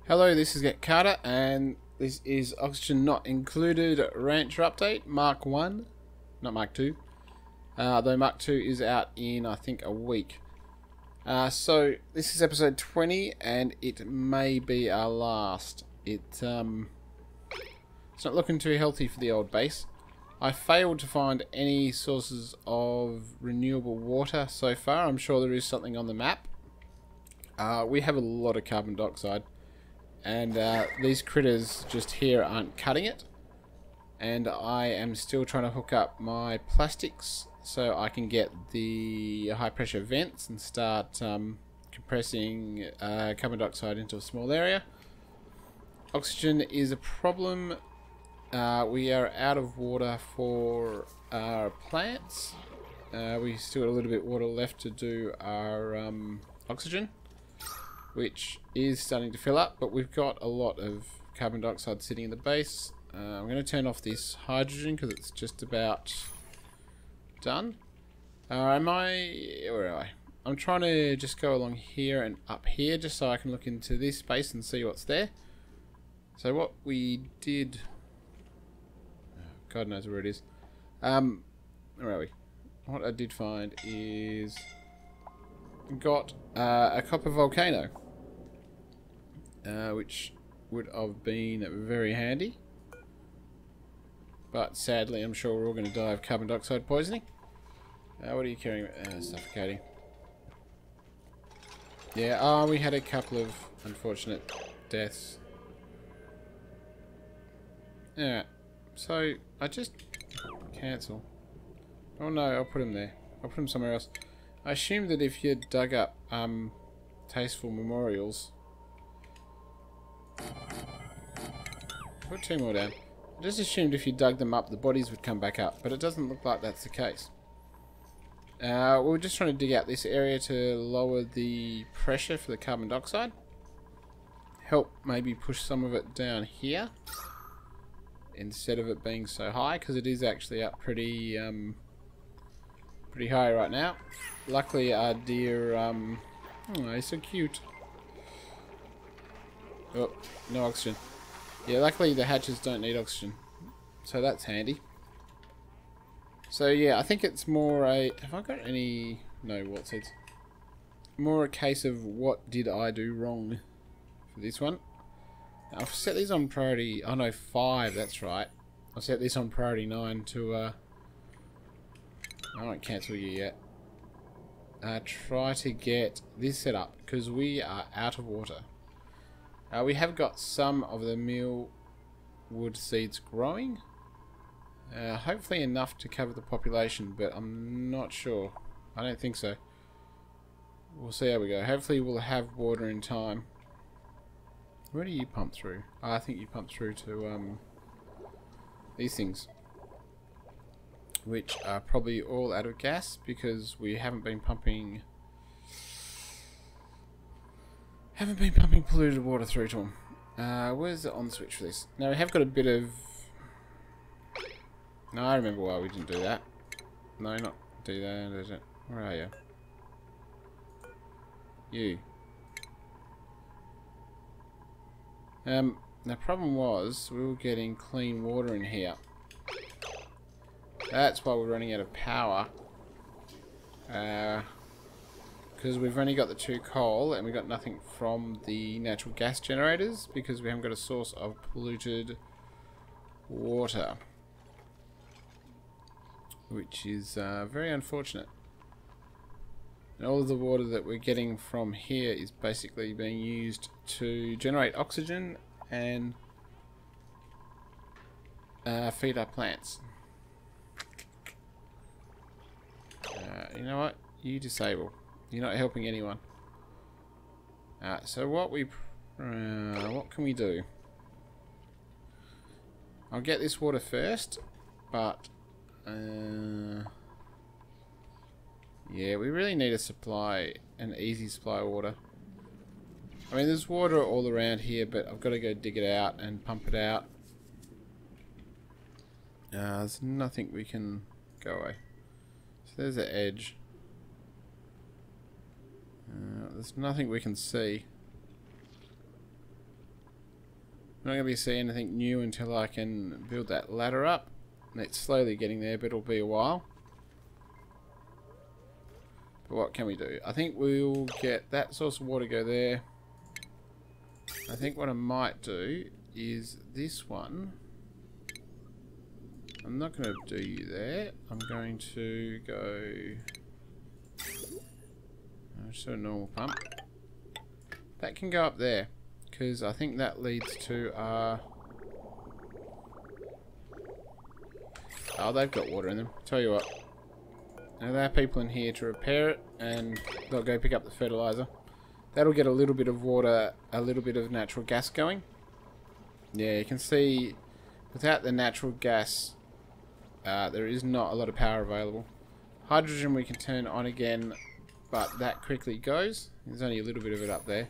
Hello, this is Get Carter, and this is Oxygen Not Included Rancher Update, Mark 1, not Mark 2. Though Mark 2 is out in, I think, a week. So, this is episode 20, and it may be our last. It's not looking too healthy for the old base. I failed to find any sources of renewable water so far. I'm sure there is something on the map. We have a lot of carbon dioxide. And these critters just here aren't cutting it. And I am still trying to hook up my plastics so I can get the high pressure vents and start compressing carbon dioxide into a small area. Oxygen is a problem. We are out of water for our plants. We still got a little bit of water left to do our oxygen, which is starting to fill up, but we've got a lot of carbon dioxide sitting in the base. I'm going to turn off this hydrogen because it's just about done. Where am I? I'm trying to just go along here and up here just so I can look into this space and see what's there. So what we did... God knows where it is. Where are we? What I did find is... got a copper volcano. Which would have been very handy. But sadly, I'm sure we're all going to die of carbon dioxide poisoning. What are you carrying? Suffocating. Yeah, we had a couple of unfortunate deaths. Yeah, so I just cancel. Oh no, I'll put him there. I'll put him somewhere else. I assume that if you dug up tasteful memorials... Put two more down. I just assumed if you dug them up, the bodies would come back up, but it doesn't look like that's the case. We were just trying to dig out this area to lower the pressure for the carbon dioxide. Help maybe push some of it down here instead of it being so high, because it is actually up pretty pretty high right now. Luckily, our deer, oh, he's so cute. Oh, no oxygen. Yeah, luckily the hatches don't need oxygen, so that's handy. So yeah, I think it's more a... Have I got any... No, what's it? More a case of what did I do wrong for this one. I've set these on priority... Oh no, 5, that's right. I'll set this on priority 9 to... I won't cancel you yet. Try to get this set up, because we are out of water. We have got some of the mealwood seeds growing. Hopefully enough to cover the population, but I'm not sure. I don't think so. We'll see how we go. Hopefully we'll have water in time. Where do you pump through? Oh, I think you pump through to these things, which are probably all out of gas because we haven't been pumping... polluted water through to them. Where's the on switch for this? Now we have got a bit of... No, I remember why we didn't do that. No, not do that, is it? Where are you? You. The problem was we were getting clean water in here. That's why we're running out of power. Because we've only got the 2 coal and we've got nothing from the natural gas generators because we haven't got a source of polluted water, which is very unfortunate. And all of the water that we're getting from here is basically being used to generate oxygen and feed our plants. You know what? You disable. You're not helping anyone. So what can we do? I'll get this water first, but yeah, we really need a supply, an easy supply of water. I mean, there's water all around here, but I've got to go dig it out and pump it out. There's nothing we can go away. So there's the edge. There's nothing we can see. I'm not going to be seeing anything new until I can build that ladder up. It's slowly getting there, but it'll be a while. But what can we do? I think we'll get that source of water go there. I think what I might do is this one. I'm not going to do you there. I'm going to go... just a normal pump. That can go up there. Because I think that leads to our... oh, they've got water in them. Tell you what. Now there are people in here to repair it. And they'll go pick up the fertilizer. That'll get a little bit of water, a little bit of natural gas going. Yeah, you can see without the natural gas... there is not a lot of power available. Hydrogen we can turn on again, but that quickly goes. There's only a little bit of it up there.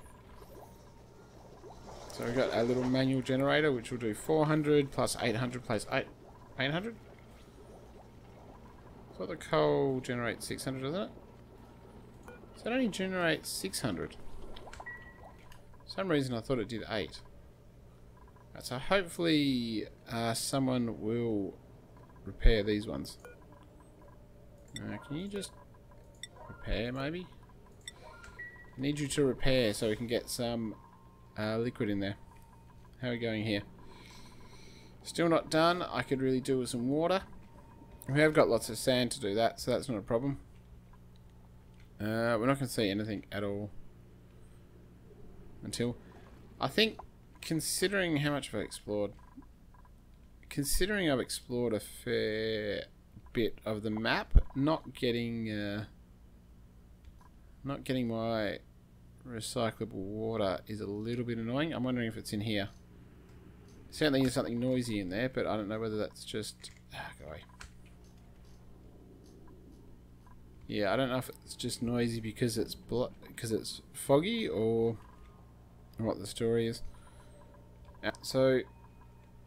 So we've got a little manual generator which will do 400 plus 800 plus 800. So the coal generates 600, doesn't it? So it only generates 600. For some reason I thought it did 8. Right, so hopefully someone will repair these ones. Can you just repair maybe? I need you to repair so we can get some liquid in there. How are we going here? Still not done. I could really do with some water. We have got lots of sand to do that, so that's not a problem. We're not going to see anything at all until... I think, considering how much I've explored, considering I've explored a fair bit of the map, not getting my recyclable water is a little bit annoying. I'm wondering if it's in here. Certainly there's something noisy in there, but I don't know whether that's just... go away. Yeah, I don't know if it's just noisy because it's foggy or what the story is. So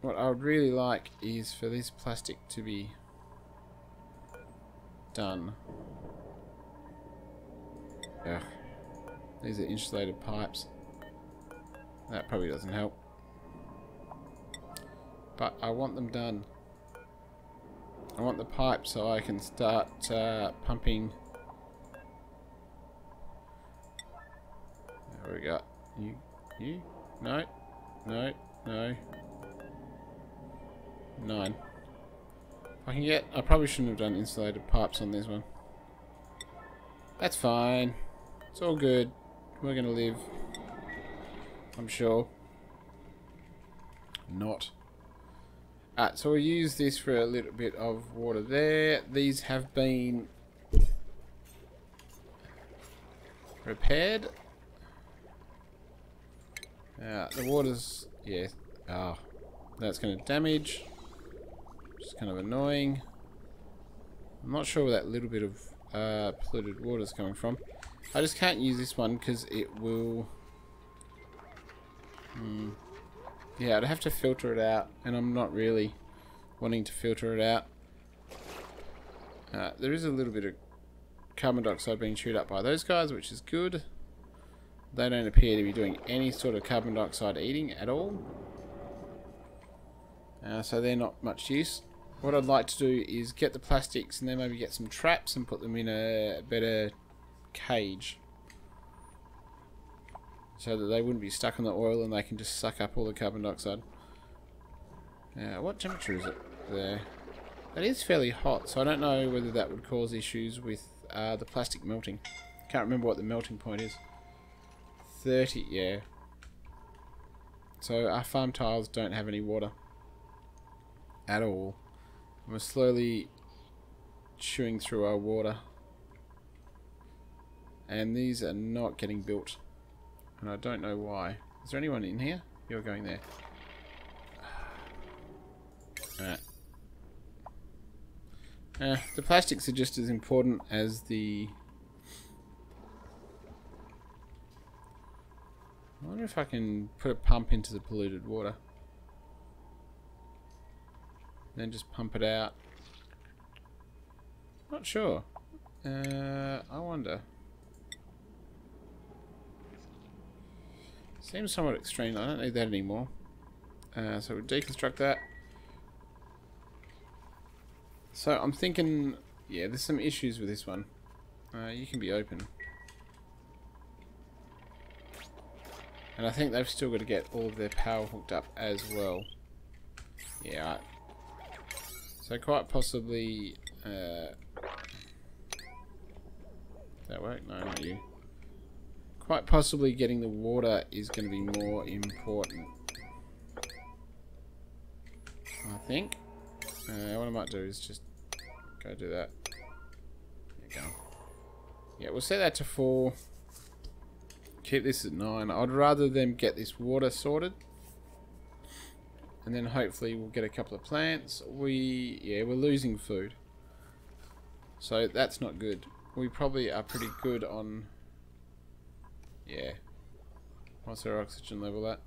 what I would really like is for this plastic to be done. Ugh. These are insulated pipes. That probably doesn't help. But I want them done. I want the pipe so I can start pumping. There we go. You? No. No. No. 9. If I can get... I probably shouldn't have done insulated pipes on this one. That's fine. It's all good. We're gonna live. I'm sure. Not. So we'll use this for a little bit of water there. These have been repaired. The water's... yeah. Oh, that's going to damage. Which is kind of annoying. I'm not sure where that little bit of polluted water is coming from. I just can't use this one because it will... yeah, I'd have to filter it out, and I'm not really wanting to filter it out. There is a little bit of carbon dioxide being chewed up by those guys, which is good. They don't appear to be doing any sort of carbon dioxide eating at all. So they're not much use. What I'd like to do is get the plastics and then maybe get some traps and put them in a better cage. So that they wouldn't be stuck on the oil and they can just suck up all the carbon dioxide. What temperature is it there? That is fairly hot, so I don't know whether that would cause issues with the plastic melting. Can't remember what the melting point is. 30, yeah. So our farm tiles don't have any water at all. We're slowly chewing through our water. And these are not getting built. And I don't know why. Is there anyone in here? You're going there. Alright. The plastics are just as important as the... I wonder if I can put a pump into the polluted water. Then just pump it out. Not sure. I wonder. Seems somewhat extreme. I don't need that anymore. So we'll deconstruct that. So I'm thinking, yeah, there's some issues with this one. You can be open. And I think they've still got to get all of their power hooked up as well. Yeah, right. So quite possibly... that work? No, not you. Quite possibly getting the water is going to be more important. I think. What I might do is just go do that. There you go. Yeah, we'll set that to 4. Keep this at 9. I'd rather them get this water sorted. And then hopefully we'll get a couple of plants. We're losing food. So that's not good. We probably are pretty good on... Yeah. What's our oxygen level at?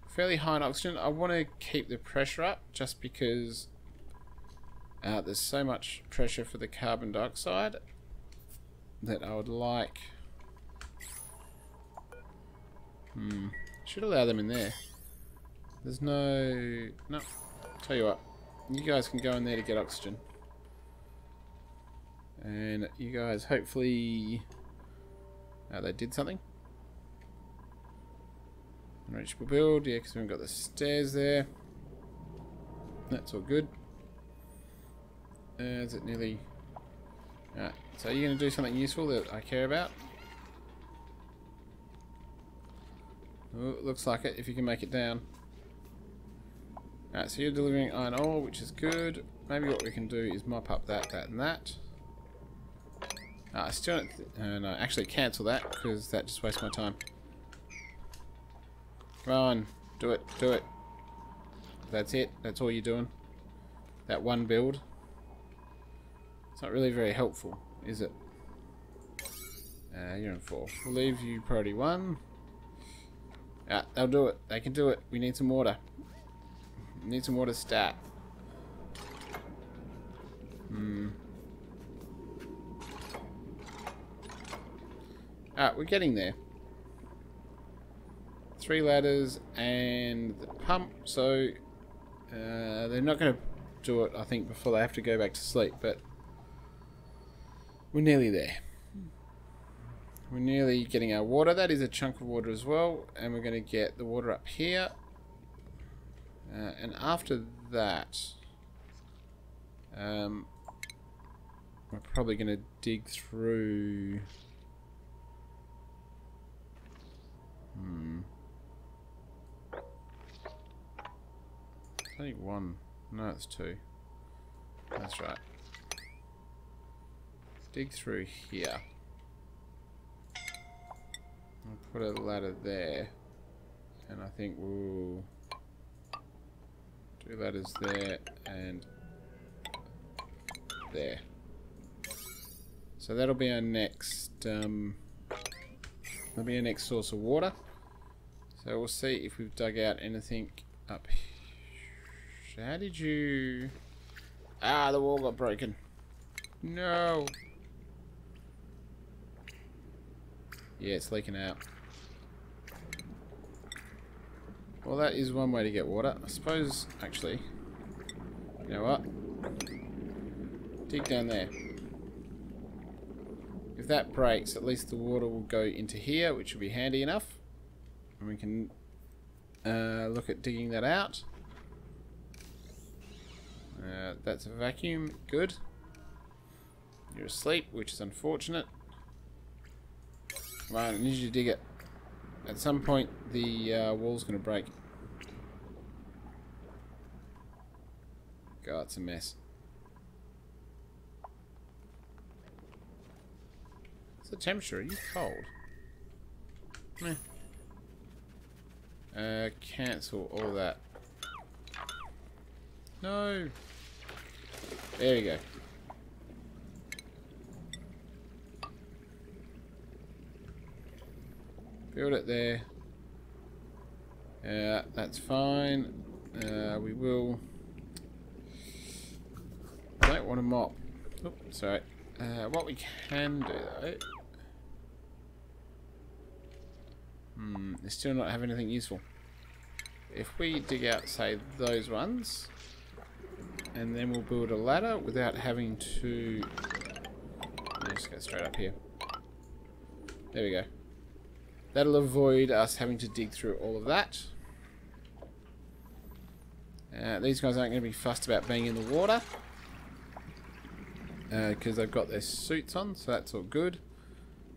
Fairly high in oxygen. I want to keep the pressure up just because there's so much pressure for the carbon dioxide that I would like. Should allow them in there. There's no... No. Tell you what. You guys can go in there to get oxygen. And you guys hopefully... they did something. Unreachable build. Yeah, because we haven't got the stairs there. That's all good. Is it nearly... Alright, so you're going to do something useful that I care about. Oh, looks like it, if you can make it down. Alright, so you're delivering iron ore, which is good. Maybe what we can do is mop up that, that, and that. I still don't... no, actually cancel that, because that just wastes my time. Come on, do it, do it. That's it, that's all you're doing. That one build. It's not really very helpful, is it? You're in 4. We'll leave you priority 1. They'll do it. They can do it. We need some water. We need some water stat. We're getting there. 3 ladders and the pump. So they're not going to do it, I think, before they have to go back to sleep. But we're nearly there. We're nearly getting our water. That is a chunk of water as well. And we're going to get the water up here. And after that, we're probably going to dig through... I think 1. No, it's 2. That's right. Dig through here. I'll put a ladder there. And I think we'll... 2 ladders there and there. So that'll be our next that'll be our next source of water. So we'll see if we've dug out anything up here. How did you... the wall got broken. No. Yeah, it's leaking out. Well, that is one way to get water. I suppose, actually, you know what? Dig down there. If that breaks, at least the water will go into here, which will be handy enough. And we can look at digging that out. That's a vacuum. Good. You're asleep, which is unfortunate. Come on, I need you to dig it. At some point, the wall's going to break. God, it's a mess. What's the temperature? Are you cold? Meh. Cancel all that. No. There you go. Build it there. That's fine. We will... I don't want to mop. Oops, sorry. What we can do though... They still not have anything useful. If we dig out, say, those ones, and then we'll build a ladder without having to... Let's just go straight up here. There we go. That'll avoid us having to dig through all of that. These guys aren't going to be fussed about being in the water, because they've got their suits on, so that's all good.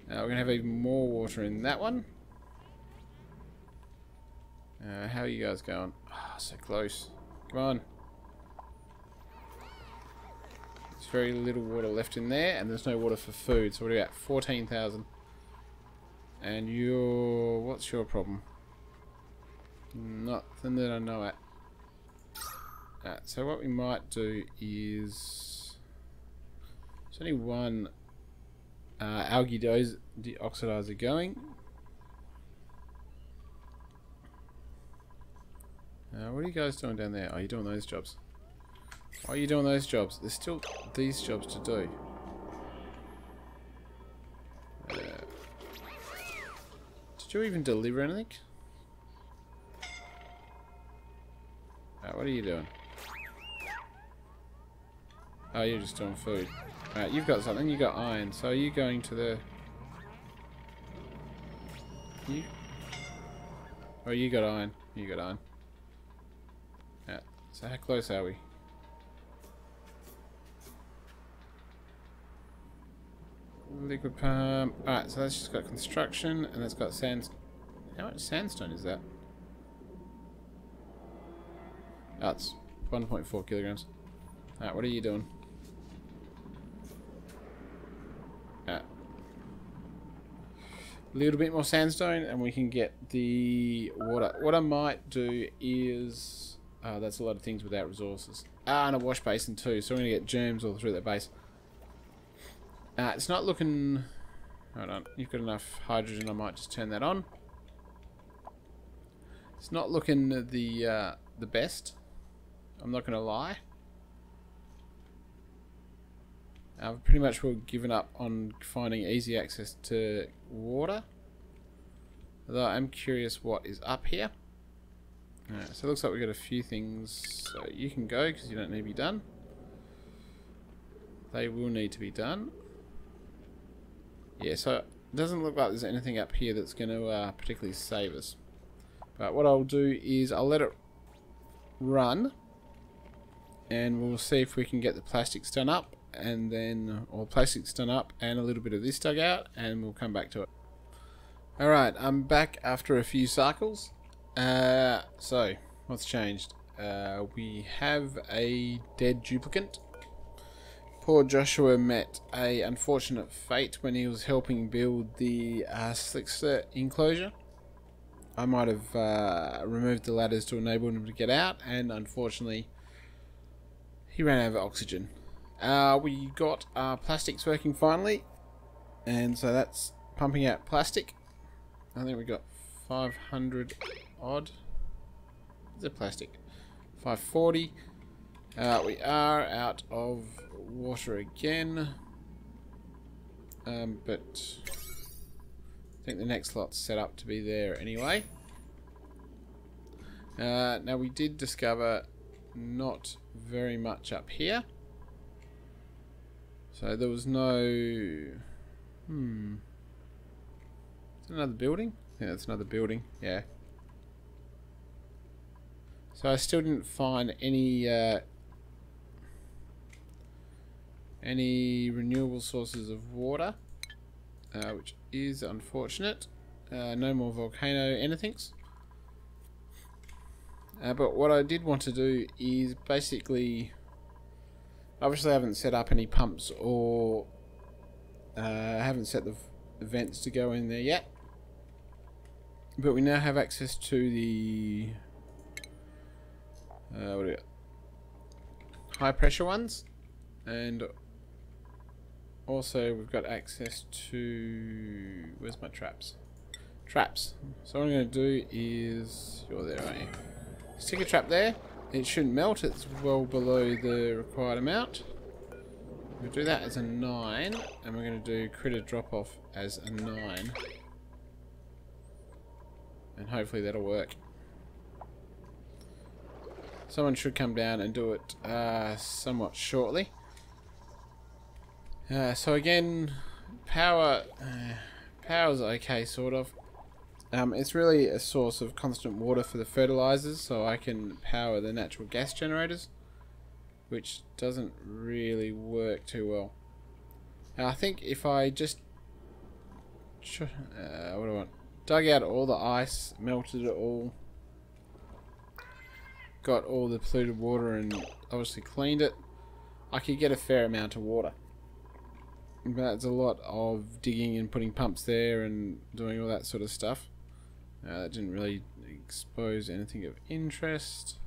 We're going to have even more water in that one. How are you guys going? Ah, so close. Come on. There's very little water left in there, and there's no water for food, so what are we at? 14,000. And you're... what's your problem? Nothing that I know at. So what we might do is... there's only one algae deoxidizer going. What are you guys doing down there? Oh, you're doing those jobs. Why are you doing those jobs? There's still these jobs to do. Did you even deliver anything? What are you doing? Oh, you're just doing food. Alright, you've got something. You got iron. So are you going to the... you... oh, you got iron. You got iron. Yeah. So how close are we? Liquid pump. Alright, so that's just got construction, and it's got sand. How much sandstone is that? Oh, it's 1.4 kilograms. Alright, what are you doing? A little bit more sandstone, and we can get the water. What I might do is... oh, that's a lot of things without resources. And a wash basin too, so we're going to get germs all through that base. It's not looking... hold on, you've got enough hydrogen, I might just turn that on. It's not looking the best, I'm not going to lie. I've pretty much given up on finding easy access to water. Although I'm curious what is up here. So it looks like we've got a few things. So you can go because you don't need to be done. They will need to be done. Yeah, so it doesn't look like there's anything up here that's going to particularly save us. But what I'll do is I'll let it run. And we'll see if we can get the plastics done up. And then, or plastics done up and a little bit of this dug out. And we'll come back to it. Alright, I'm back after a few cycles. So, what's changed? We have a dead duplicant. Poor Joshua met a unfortunate fate when he was helping build the Slickster enclosure. I might have removed the ladders to enable him to get out, and unfortunately he ran out of oxygen. We got our plastics working finally, and so that's pumping out plastic. I think we got 500 odd. Is it plastic? 540. We are out of water again, but I think the next lot's set up to be there anyway. Now we did discover not very much up here, so there was no... is it another building? I think that's another building, yeah. So I still didn't find any renewable sources of water, which is unfortunate. No more volcano anythings. But what I did want to do is basically, obviously I haven't set up any pumps or haven't set the vents to go in there yet. But we now have access to the what do we got? High pressure ones, and also we've got access to, where's my traps? Traps. So what I'm going to do is, you're there, aren't you? Stick a trap there. It shouldn't melt, it's well below the required amount. We'll do that as a 9, and we're going to do critter drop off as a 9. and hopefully that'll work. Someone should come down and do it somewhat shortly. So again, power's okay, sort of. It's really a source of constant water for the fertilizers, so I can power the natural gas generators, which doesn't really work too well. Now, I think if I just what do I want? Dug out all the ice, melted it all, got all the polluted water and obviously cleaned it, I could get a fair amount of water. But that's a lot of digging and putting pumps there and doing all that sort of stuff. That didn't really expose anything of interest.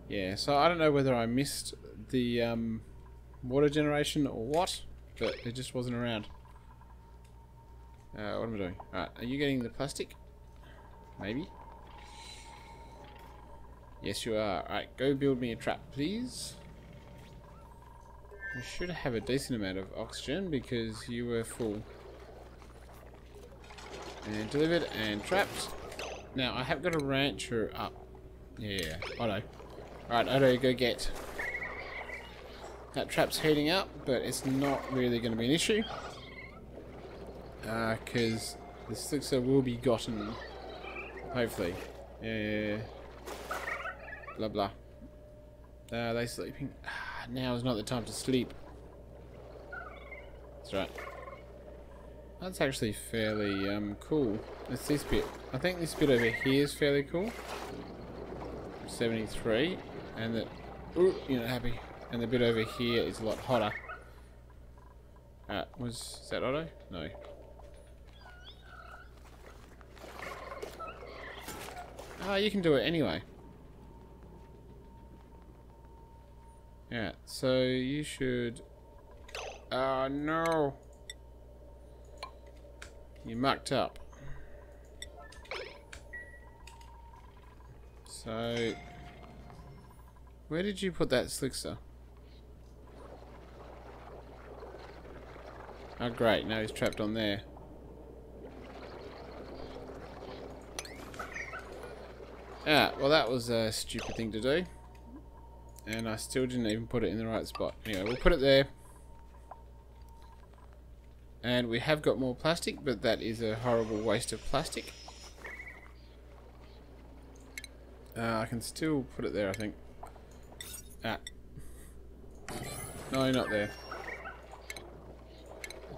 Yeah, so I don't know whether I missed the water generation or what, but it just wasn't around. What am I doing? Alright, are you getting the plastic? Maybe? Yes, you are. Alright, go build me a trap, please. You should have a decent amount of oxygen because you were full. And delivered and trapped. Now, I have got a rancher up. Yeah, Otto. Alright, Otto, go get. That trap's heating up, but it's not really going to be an issue. Because the Slixa will be gotten. Hopefully. Yeah. Blah, blah. Are they sleeping? Now is not the time to sleep. That's right. That's actually fairly cool. It's this bit. I think this bit over here is fairly cool. 73, and the you're not happy. And the bit over here is a lot hotter. Is that Otto? No. You can do it anyway. Yeah, so you should... Oh no! You mucked up. So... Where did you put that Slixa? Oh great, now he's trapped on there. Well that was a stupid thing to do. And I still didn't even put it in the right spot. Anyway, we'll put it there. And we have got more plastic, but that is a horrible waste of plastic. I can still put it there, I think. No, not there.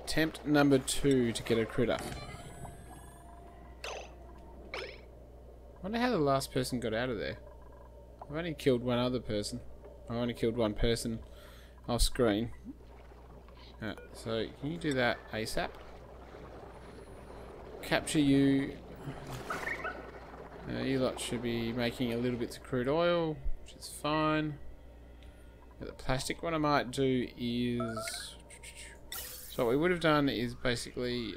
Attempt number 2 to get a critter. I wonder how the last person got out of there. I've only killed one other person. I only killed one person off screen. So can you do that ASAP? Capture you. You lot should be making a little bit of crude oil, which is fine. But the plastic, what I might do is... So what we would have done is basically...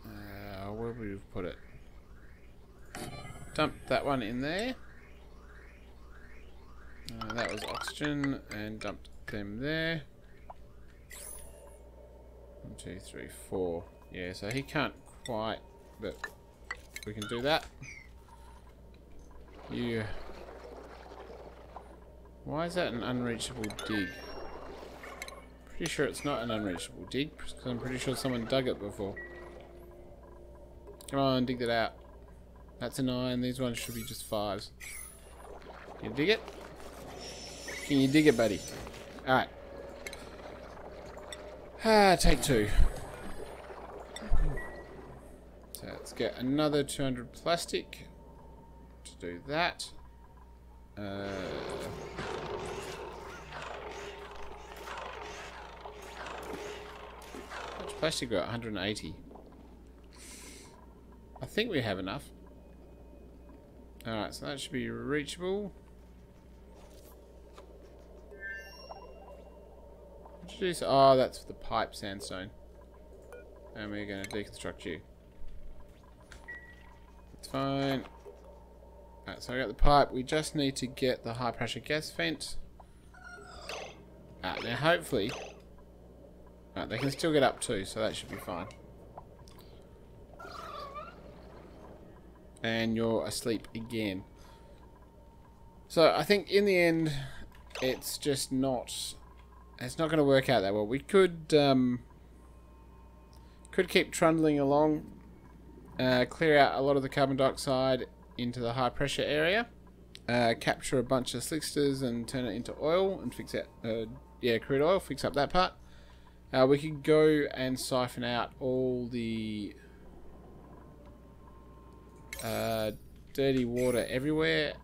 where would we have put it? Dump that one in there. That was oxygen, and dumped them there. 1, 2, 3, 4. Yeah, so he can't quite, but we can do that. You. Why is that an unreachable dig? Pretty sure it's not an unreachable dig, because I'm pretty sure someone dug it before. Come on, dig that out. That's a 9. These ones should be just 5s. Can you dig it? Can you dig it, buddy? Alright. Take 2. So let's get another 200 plastic to do that. How much plastic we got? 180. I think we have enough. Alright, so that should be reachable. Oh, that's for the pipe sandstone. And we're going to deconstruct you. It's fine. Alright, so I got the pipe. We just need to get the high pressure gas vent. Now hopefully... they can still get up too, so that should be fine. and you're asleep again. So I think in the end, it's just not. It's not going to work out that well. We could keep trundling along, clear out a lot of the carbon dioxide into the high pressure area, capture a bunch of slicksters and turn it into oil and fix it. Crude oil. Fix up that part. We could go and siphon out all the dirty water everywhere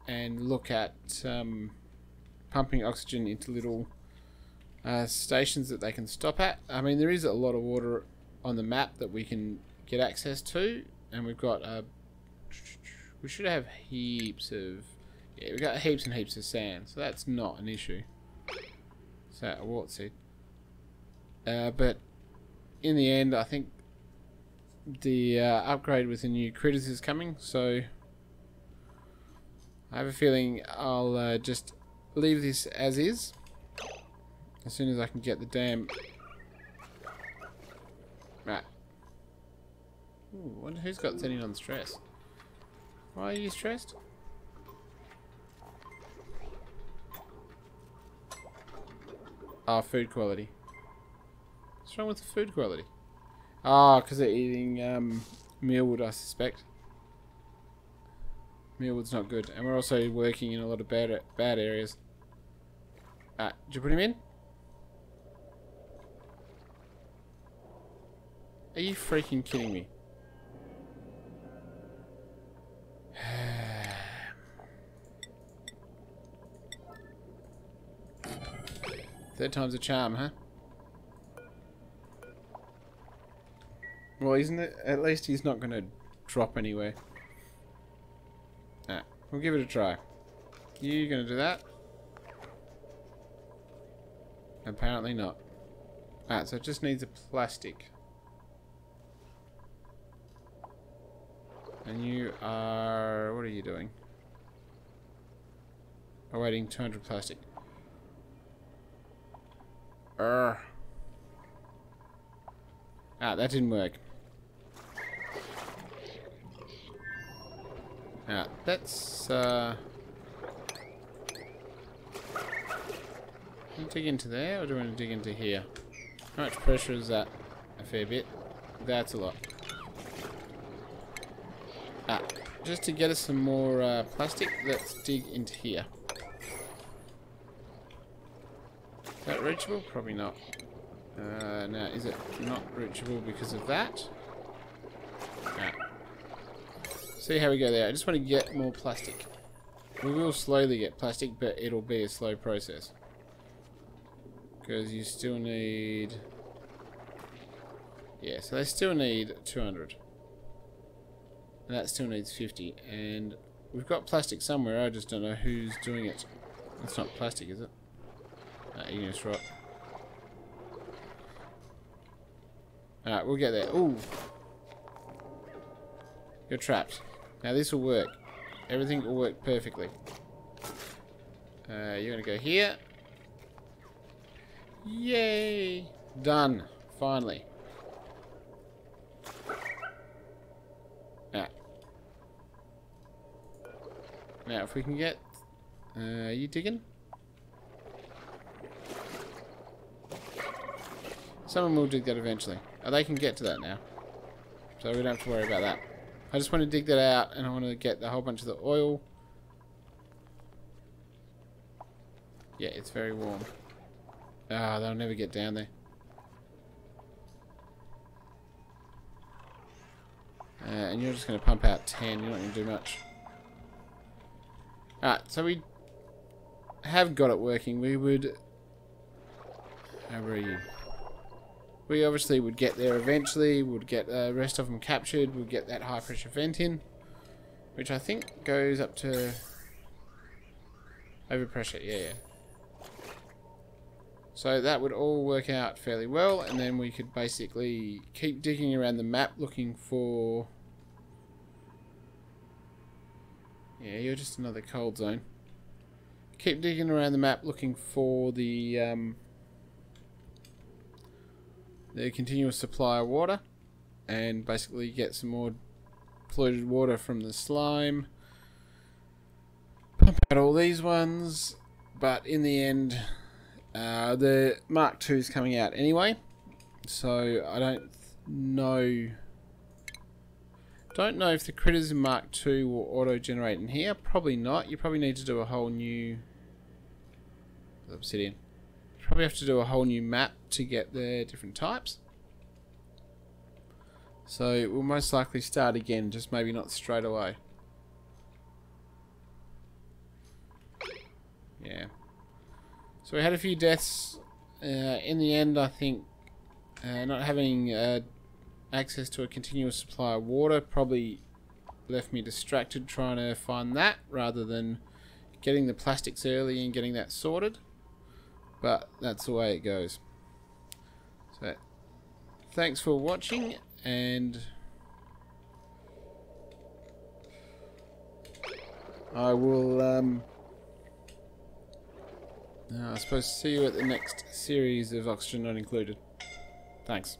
and look at pumping oxygen into little stations that they can stop at. I mean, there is a lot of water on the map that we can get access to, and we've got we should have heaps of we've got heaps and heaps of sand, so that's not an issue. So a wart seed. But in the end, I think the upgrade with the new critters is coming, so I have a feeling I'll just leave this as is as soon as I can get the damn... Right. Ooh, wonder who's got setting on stress. Why are you stressed? Oh, food quality. What's wrong with the food quality? Ah, because they're eating mealwood, I suspect. Mealwood's not good, and we're also working in a lot of bad areas. Did you put him in? Are you freaking kidding me? Third time's a charm, huh? Well, isn't it? At least he's not going to drop anywhere. We'll give it a try. You going to do that? Apparently not. So it just needs a plastic. And you are... What are you doing? Awaiting 200 plastic. That didn't work. Let's dig into there, or do we want to dig into here? How much pressure is that? A fair bit. That's a lot. Just to get us some more plastic, let's dig into here. Is that reachable? Probably not. Now, is it not reachable because of that? See how we go there. I just want to get more plastic. We will slowly get plastic, but it'll be a slow process. Because you still need... Yeah, so they still need 200. And that still needs 50. And we've got plastic somewhere, I just don't know who's doing it. That's not plastic, is it? Igneous rock. Alright, we'll get there. Ooh! You're trapped. Now this will work. Everything will work perfectly. You're going to go here. Yay! Done. Finally. Now if we can get... are you digging? Someone will dig that eventually. Oh, they can get to that now. So we don't have to worry about that. I just want to dig that out, and I want to get a whole bunch of the oil. Yeah, it's very warm. They'll never get down there. And you're just going to pump out 10. You're not going to do much. Alright, so we have got it working. We would... How are you? We obviously would get there eventually, would get the rest of them captured, we'd get that high pressure vent in, which I think goes up to overpressure, yeah. So that would all work out fairly well, and then we could basically keep digging around the map looking for... Yeah, you're just another cold zone. Keep digging around the map looking for the continuous supply of water, and basically get some more polluted water from the slime. Pump out all these ones, but in the end, the Mark II is coming out anyway, so I don't know if the critters in Mark II will auto-generate in here. Probably not. You probably need to do a whole new obsidian. You probably have to do a whole new map to get the different types. So we'll most likely start again, just maybe not straight away. Yeah. So we had a few deaths. In the end, I think not having access to a continuous supply of water probably left me distracted trying to find that rather than getting the plastics early and getting that sorted. But that's the way it goes. So thanks for watching, and I will I suppose see you at the next series of Oxygen Not Included. Thanks.